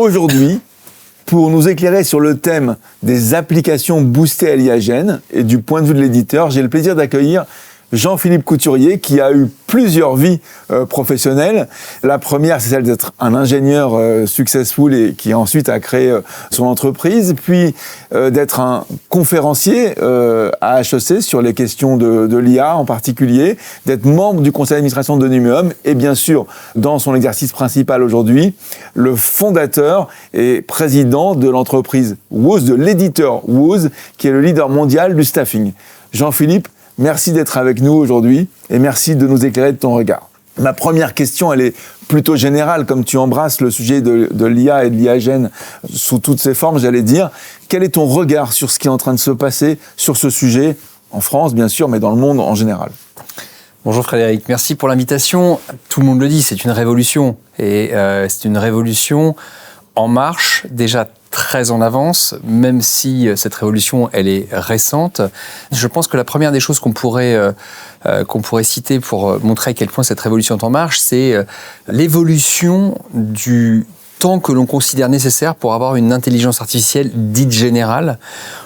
aujourd'hui, pour nous éclairer sur le thème des applications boostées à l'IA-Gen et du point de vue de l'éditeur, j'ai le plaisir d'accueillir Jean-Philippe Couturier, qui a eu plusieurs vies professionnelles. La première, c'est celle d'être un ingénieur successful et qui ensuite a créé son entreprise, puis d'être un conférencier à HEC sur les questions de l'IA en particulier, d'être membre du conseil d'administration de Numéum et bien sûr, dans son exercice principal aujourd'hui, le fondateur et président de l'entreprise Woz, de l'éditeur Woz, qui est le leader mondial du staffing. Jean-Philippe, merci d'être avec nous aujourd'hui et merci de nous éclairer de ton regard. Ma première question, elle est plutôt générale, comme tu embrasses le sujet de l'IA et de l'IA-Gen sous toutes ses formes, j'allais dire. Quel est ton regard sur ce qui est en train de se passer sur ce sujet, en France bien sûr, mais dans le monde en général ? Bonjour Frédéric, merci pour l'invitation. Tout le monde le dit, c'est une révolution. Et c'est une révolution en marche, déjà très en avance, même si cette révolution, elle est récente. Je pense que la première des choses qu'on pourrait citer pour montrer à quel point cette révolution est en marche, c'est l'évolution du temps que l'on considère nécessaire pour avoir une intelligence artificielle dite générale.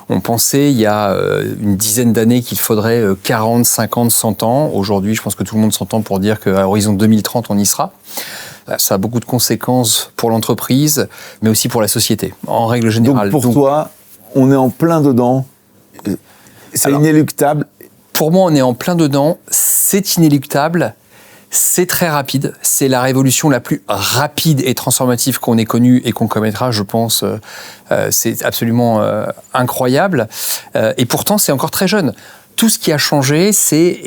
On pensait il y a une dizaine d'années qu'il faudrait 40, 50, 100 ans. Aujourd'hui, je pense que tout le monde s'entend pour dire qu'à l'horizon 2030, on y sera. Ça a beaucoup de conséquences pour l'entreprise, mais aussi pour la société, en règle générale. Donc pour toi, on est en plein dedans, c'est inéluctable. Pour moi, on est en plein dedans, c'est inéluctable, c'est très rapide, c'est la révolution la plus rapide et transformative qu'on ait connue et qu'on commettra, je pense. C'est absolument incroyable. Et pourtant, c'est encore très jeune. Tout ce qui a changé, c'est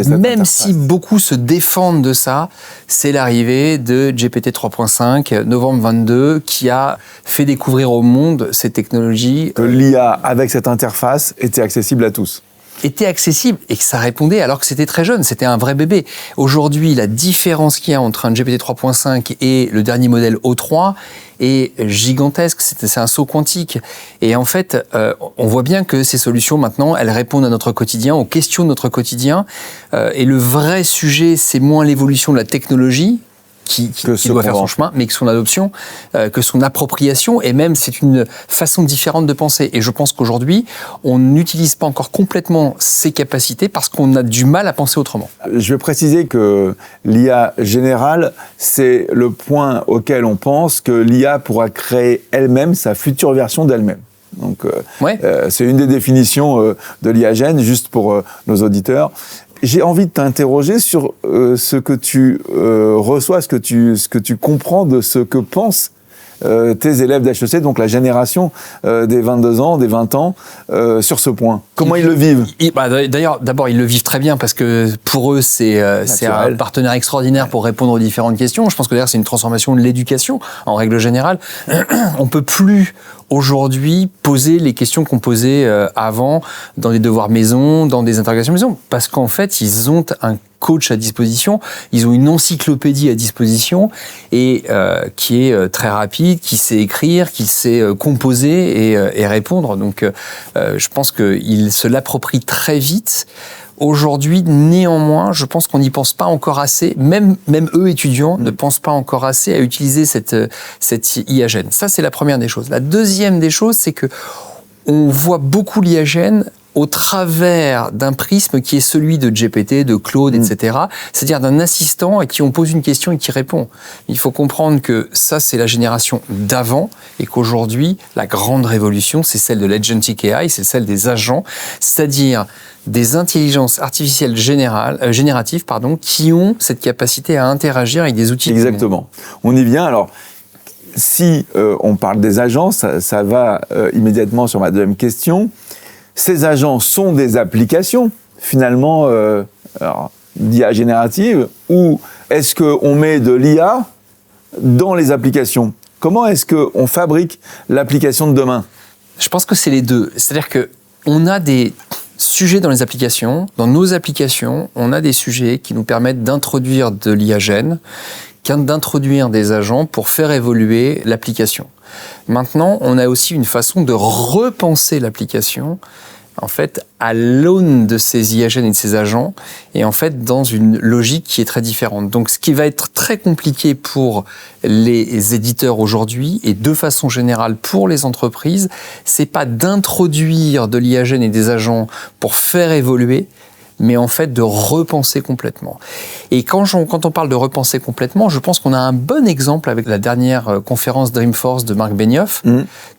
même si beaucoup se défendent de ça, c'est l'arrivée de GPT 3.5, novembre 22, qui a fait découvrir au monde ces technologies. Que l'IA, avec cette interface, était accessible à tous. Était accessible et que ça répondait alors que c'était très jeune, c'était un vrai bébé. Aujourd'hui, la différence qu'il y a entre un GPT 3.5 et le dernier modèle O3 est gigantesque, c'est un saut quantique. Et en fait, on voit bien que ces solutions, maintenant, elles répondent à notre quotidien, aux questions de notre quotidien. Et le vrai sujet, c'est moins l'évolution de la technologie, qui doit faire son chemin, mais que son adoption, que son appropriation, et même c'est une façon différente de penser. Et je pense qu'aujourd'hui, on n'utilise pas encore complètement ces capacités parce qu'on a du mal à penser autrement. Je vais préciser que l'IA générale, c'est le point auquel on pense que l'IA pourra créer elle-même sa future version d'elle-même. Donc, c'est une des définitions de l'IA-Gen, juste pour nos auditeurs. J'ai envie de t'interroger sur ce que tu reçois, ce que tu comprends de ce que pensent tes élèves d'HEC, donc la génération des 22 ans, des 20 ans, sur ce point. Comment ils le vivent ? D'ailleurs, d'abord, ils le vivent très bien parce que pour eux, c'est un partenaire extraordinaire pour répondre aux différentes questions. Je pense que d'ailleurs, c'est une transformation de l'éducation, en règle générale. On ne peut plus aujourd'hui poser les questions qu'on posait avant dans des devoirs maison, dans des interrogations maison, parce qu'en fait, ils ont un coach à disposition, ils ont une encyclopédie à disposition et qui est très rapide, qui sait écrire, qui sait composer et répondre. Donc, je pense qu'ils se l'approprient très vite. Aujourd'hui, néanmoins, je pense qu'on n'y pense pas encore assez. Même eux, étudiants, ne pensent pas encore assez à utiliser cette IA-Gen. Ça, c'est la première des choses. La deuxième des choses, c'est que on voit beaucoup l'IA-Gen au travers d'un prisme qui est celui de GPT, de Claude, etc. C'est-à-dire d'un assistant à qui on pose une question et qui répond. Il faut comprendre que ça, c'est la génération d'avant et qu'aujourd'hui, la grande révolution, c'est celle de l'Agentic AI, c'est celle des agents, c'est-à-dire des intelligences artificielles génératives, qui ont cette capacité à interagir avec des outils. Exactement. On y vient. Alors, si on parle des agents, ça va immédiatement sur ma deuxième question. Ces agents sont des applications, finalement, d'IA générative, ou est-ce qu'on met de l'IA dans les applications ? Comment est-ce qu'on fabrique l'application de demain ? Je pense que c'est les deux. C'est-à-dire qu'on a des sujets dans les applications. Dans nos applications, on a des sujets qui nous permettent d'introduire de l'IA-Gen, d'introduire des agents pour faire évoluer l'application. Maintenant, on a aussi une façon de repenser l'application en fait, à l'aune de ces IAGN et de ces agents, et en fait, dans une logique qui est très différente. Donc, ce qui va être très compliqué pour les éditeurs aujourd'hui, et de façon générale pour les entreprises, c'est pas d'introduire de l'IAGN et des agents pour faire évoluer, mais en fait de repenser complètement. Et quand on parle de repenser complètement, je pense qu'on a un bon exemple avec la dernière conférence Dreamforce de Marc Benioff,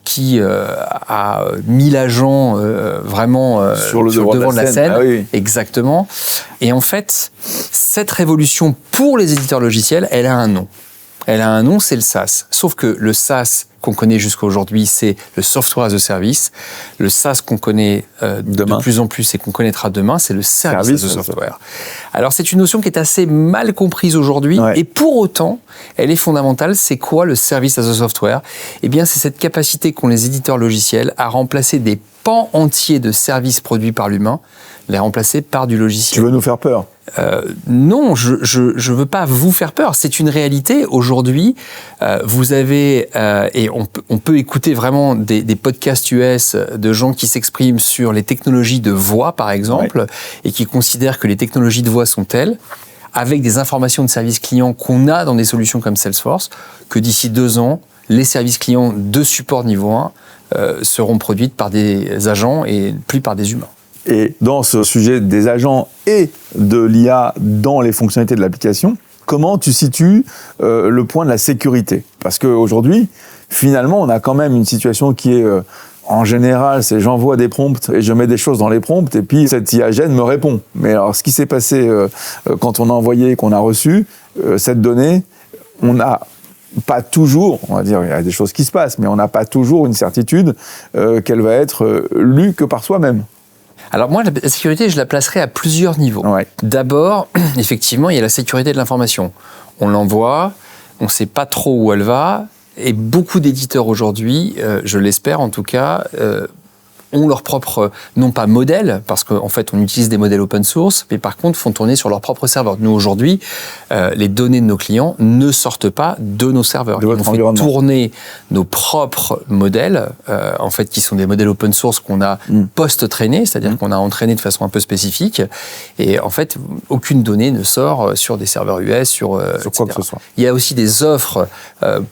qui a mis l'agent vraiment sur le devant de la scène. Ah oui. Exactement. Et en fait, cette révolution pour les éditeurs logiciels, elle a un nom. Elle a un nom, c'est le SaaS. Sauf que le SaaS qu'on connaît jusqu'à aujourd'hui, c'est le Software as a Service. Le SaaS qu'on connaît de plus en plus et qu'on connaîtra demain, c'est le Service as a Software. Alors, c'est une notion qui est assez mal comprise aujourd'hui, et pour autant, elle est fondamentale. C'est quoi le Service as a Software ? Eh bien, c'est cette capacité qu'ont les éditeurs logiciels à remplacer des pans entiers de services produits par l'humain, les remplacer par du logiciel. Tu veux nous faire peur ? Non, je veux pas vous faire peur. C'est une réalité. Aujourd'hui, vous avez, et on peut écouter vraiment des podcasts US de gens qui s'expriment sur les technologies de voix, par exemple, et qui considèrent que les technologies de voix sont telles, avec des informations de service client qu'on a dans des solutions comme Salesforce, que d'ici 2 ans, les services clients de support niveau 1 seront produits par des agents et plus par des humains. Et dans ce sujet des agents et de l'IA dans les fonctionnalités de l'application, comment tu situes le point de la sécurité ? Parce qu'aujourd'hui, finalement, on a quand même une situation qui est, en général, c'est j'envoie des prompts et je mets des choses dans les prompts et puis cette IAGN me répond. Mais alors, ce qui s'est passé quand on a envoyé et qu'on a reçu cette donnée, on n'a pas toujours, on va dire, il y a des choses qui se passent, mais on n'a pas toujours une certitude qu'elle va être lue que par soi-même. Alors moi, la sécurité, je la placerai à plusieurs niveaux. D'abord, effectivement, il y a la sécurité de l'information. On l'envoie, on ne sait pas trop où elle va, et beaucoup d'éditeurs aujourd'hui, je l'espère en tout cas, ont leur propre, non pas modèle, parce qu'en fait on utilise des modèles open source, mais par contre font tourner sur leur propre serveur. Nous aujourd'hui, les données de nos clients ne sortent pas de nos serveurs. De votre environnement. On fait tourner nos propres modèles, en fait qui sont des modèles open source qu'on a post-traînés, c'est-à-dire qu'on a entraîné de façon un peu spécifique, et en fait aucune donnée ne sort sur des serveurs US, sur quoi que ce soit. Il y a aussi des offres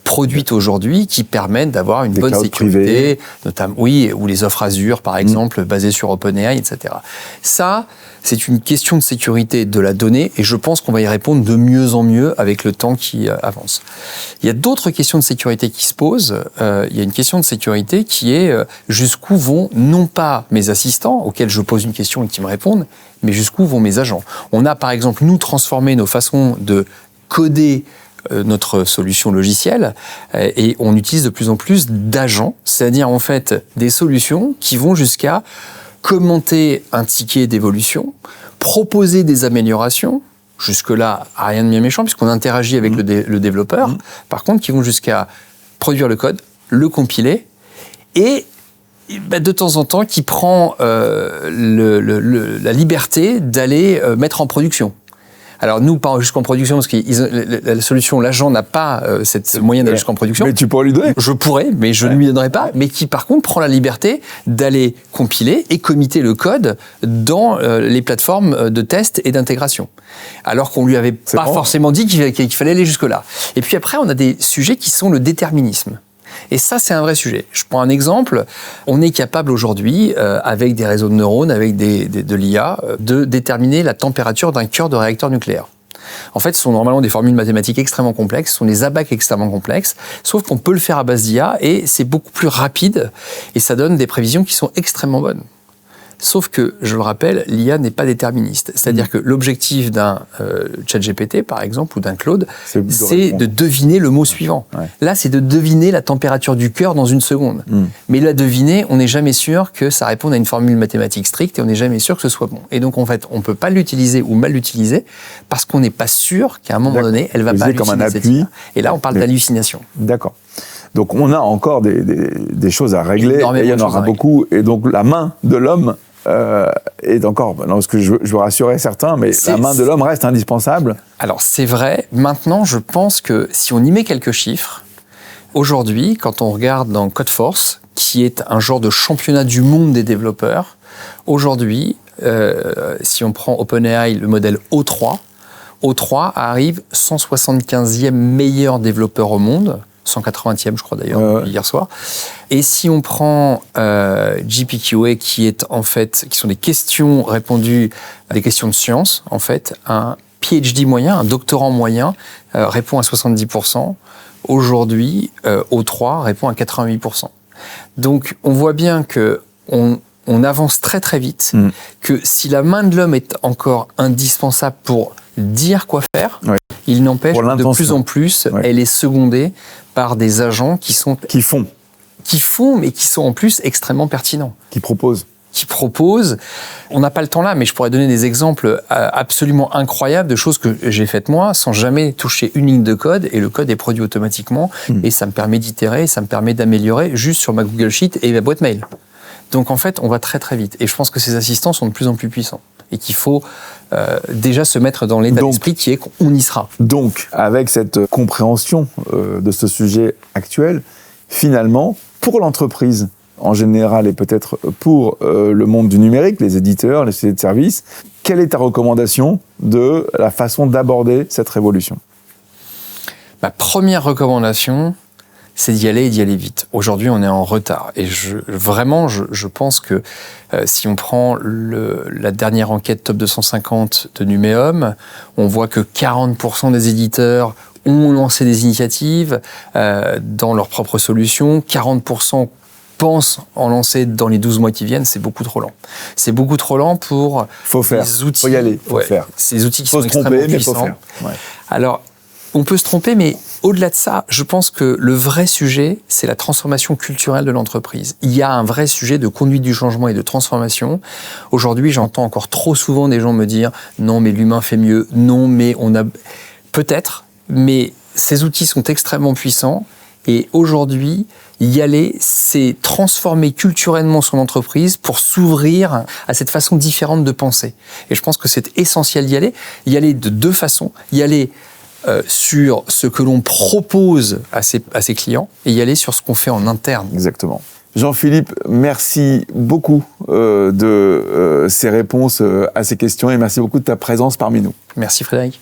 produites aujourd'hui qui permettent d'avoir une bonne sécurité, notamment, ou les offres Azure par exemple, basées sur OpenAI, etc. Ça, c'est une question de sécurité de la donnée et je pense qu'on va y répondre de mieux en mieux avec le temps qui avance. Il y a d'autres questions de sécurité qui se posent. Il y a une question de sécurité qui est jusqu'où vont non pas mes assistants, auxquels je pose une question et qui me répondent, mais jusqu'où vont mes agents. On a par exemple, nous, transformé nos façons de coder notre solution logicielle et on utilise de plus en plus d'agents, c'est-à-dire en fait des solutions qui vont jusqu'à commenter un ticket d'évolution, proposer des améliorations, jusque-là rien de bien méchant puisqu'on interagit avec le développeur, par contre qui vont jusqu'à produire le code, le compiler et de temps en temps qui prend la liberté d'aller mettre en production. Alors nous, pas jusqu'en production, parce que la solution, l'agent n'a pas ce moyen d'aller jusqu'en production. Mais tu pourrais lui donner. Je pourrais, mais je ne lui donnerai pas. Mais qui, par contre, prend la liberté d'aller compiler et committer le code dans les plateformes de test et d'intégration. Alors qu'on lui avait pas forcément dit qu'il fallait aller jusque-là. Et puis après, on a des sujets qui sont le déterminisme. Et ça, c'est un vrai sujet. Je prends un exemple. On est capable aujourd'hui, avec des réseaux de neurones, avec de l'IA, de déterminer la température d'un cœur de réacteur nucléaire. En fait, ce sont normalement des formules mathématiques extrêmement complexes, ce sont des abacs extrêmement complexes, sauf qu'on peut le faire à base d'IA et c'est beaucoup plus rapide et ça donne des prévisions qui sont extrêmement bonnes. Sauf que, je le rappelle, l'IA n'est pas déterministe. C'est-à-dire que l'objectif d'un ChatGPT, par exemple, ou d'un Claude, c'est de deviner le mot suivant. Là, c'est de deviner la température du cœur dans une seconde. Mais la deviner, on n'est jamais sûr que ça réponde à une formule mathématique stricte et on n'est jamais sûr que ce soit bon. Et donc, en fait, on ne peut pas l'utiliser ou mal l'utiliser parce qu'on n'est pas sûr qu'à un moment donné, elle ne va pas halluciner comme un appui. Et là, on parle d'hallucination. D'accord. Donc, on a encore des choses à régler, et il y en aura beaucoup. Et donc, la main de l'homme est encore... Non, parce que je veux rassurer certains, mais la main de l'homme reste indispensable. Alors, c'est vrai. Maintenant, je pense que si on y met quelques chiffres, aujourd'hui, quand on regarde dans Codeforce, qui est un genre de championnat du monde des développeurs, Aujourd'hui, si on prend OpenAI, le modèle O3 arrive 175e meilleur développeur au monde, 180e je crois d'ailleurs, hier soir. Et si on prend GPQA, qui sont des questions répondues à des questions de science, en fait, un PhD moyen, un doctorant moyen répond à 70%. Aujourd'hui, O3 répond à 88%. Donc on voit bien que on avance très très vite, que si la main de l'homme est encore indispensable pour dire quoi faire, il n'empêche que de plus en plus, elle est secondée par des agents qui font, mais qui sont en plus extrêmement pertinents. Qui proposent. On n'a pas le temps là, mais je pourrais donner des exemples absolument incroyables de choses que j'ai faites moi, sans jamais toucher une ligne de code, et le code est produit automatiquement, et ça me permet d'itérer, ça me permet d'améliorer juste sur ma Google Sheet et ma boîte mail. Donc en fait, on va très très vite. Et je pense que ces assistants sont de plus en plus puissants. Et qu'il faut déjà se mettre dans l'état d'esprit qui est qu'on y sera. Donc, avec cette compréhension de ce sujet actuel, finalement, pour l'entreprise en général et peut-être pour le monde du numérique, les éditeurs, les sociétés de services, quelle est ta recommandation de la façon d'aborder cette révolution ? Ma première recommandation, c'est d'y aller et d'y aller vite. Aujourd'hui, on est en retard. Et je pense que si on prend la dernière enquête Top 250 de Numéum, on voit que 40% des éditeurs ont lancé des initiatives dans leurs propres solutions. 40% pensent en lancer dans les 12 mois qui viennent. C'est beaucoup trop lent. C'est beaucoup trop lent pour les outils. Faut y aller, faut faire. Ces outils qui sont extrêmement puissants. Faut faire. Ouais. Alors, on peut se tromper, mais au-delà de ça, je pense que le vrai sujet, c'est la transformation culturelle de l'entreprise. Il y a un vrai sujet de conduite du changement et de transformation. Aujourd'hui, j'entends encore trop souvent des gens me dire « Non, mais l'humain fait mieux. Non, mais on a… » Peut-être, mais ces outils sont extrêmement puissants. Et aujourd'hui, y aller, c'est transformer culturellement son entreprise pour s'ouvrir à cette façon différente de penser. Et je pense que c'est essentiel d'y aller. Y aller de deux façons. Y aller sur ce que l'on propose à ses clients et y aller sur ce qu'on fait en interne. Exactement. Jean-Philippe, merci beaucoup de ces réponses à ces questions et merci beaucoup de ta présence parmi nous. Merci Frédéric.